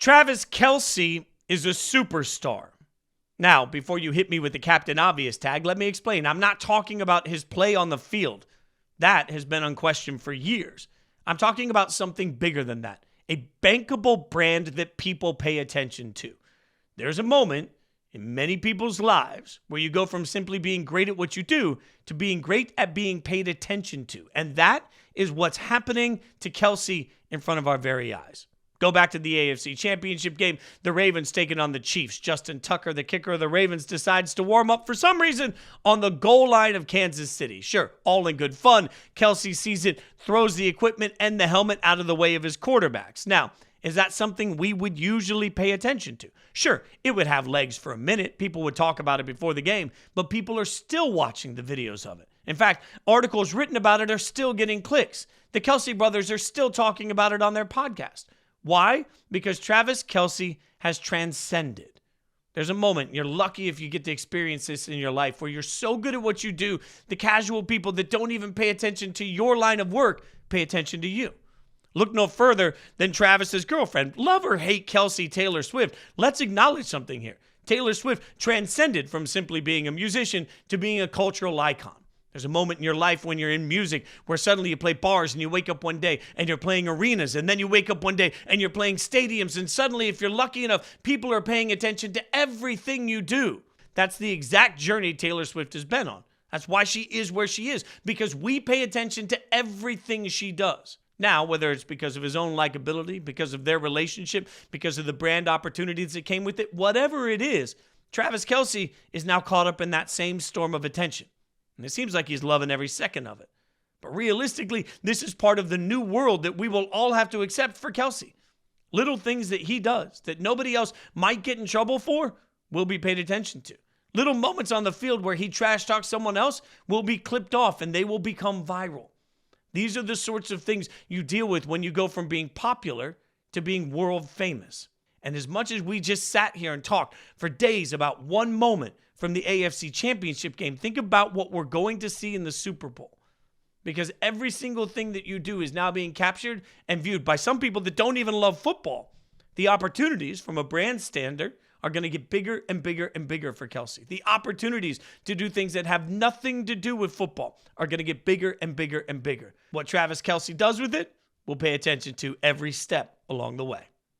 Travis Kelce is a superstar. Now, before you hit me with the Captain Obvious tag, let me explain. I'm not talking about his play on the field. That has been unquestioned for years. I'm talking about something bigger than that. A bankable brand that people pay attention to. There's a moment in many people's lives where you go from simply being great at what you do to being great at being paid attention to. And that is what's happening to Kelce in front of our very eyes. Go back to the AFC Championship game. The Ravens taking on the Chiefs. Justin Tucker, the kicker of the Ravens, decides to warm up for some reason on the goal line of Kansas City. Sure, all in good fun. Kelce sees it, throws the equipment and the helmet out of the way of his quarterbacks. Now, is that something we would usually pay attention to? Sure, it would have legs for a minute. People would talk about it before the game, but people are still watching the videos of it. In fact, articles written about it are still getting clicks. The Kelce brothers are still talking about it on their podcast. Why? Because Travis Kelce has transcended. There's a moment, you're lucky if you get to experience this in your life, where you're so good at what you do, the casual people that don't even pay attention to your line of work pay attention to you. Look no further than Travis's girlfriend. Love or hate Kelce, Taylor Swift, let's acknowledge something here. Taylor Swift transcended from simply being a musician to being a cultural icon. There's a moment in your life when you're in music where suddenly you play bars and you wake up one day and you're playing arenas, and then you wake up one day and you're playing stadiums, and suddenly, if you're lucky enough, people are paying attention to everything you do. That's the exact journey Taylor Swift has been on. That's why she is where she is, because we pay attention to everything she does. Now, whether it's because of his own likability, because of their relationship, because of the brand opportunities that came with it, whatever it is, Travis Kelce is now caught up in that same storm of attention. And it seems like he's loving every second of it. But realistically, this is part of the new world that we will all have to accept for Kelce. Little things that he does that nobody else might get in trouble for will be paid attention to. Little moments on the field where he trash talks someone else will be clipped off and they will become viral. These are the sorts of things you deal with when you go from being popular to being world famous. And as much as we just sat here and talked for days about one moment from the AFC Championship game, think about what we're going to see in the Super Bowl. Because every single thing that you do is now being captured and viewed by some people that don't even love football. The opportunities from a brand standard are going to get bigger and bigger and bigger for Kelce. The opportunities to do things that have nothing to do with football are going to get bigger and bigger and bigger. What Travis Kelce does with it, we'll pay attention to every step along the way.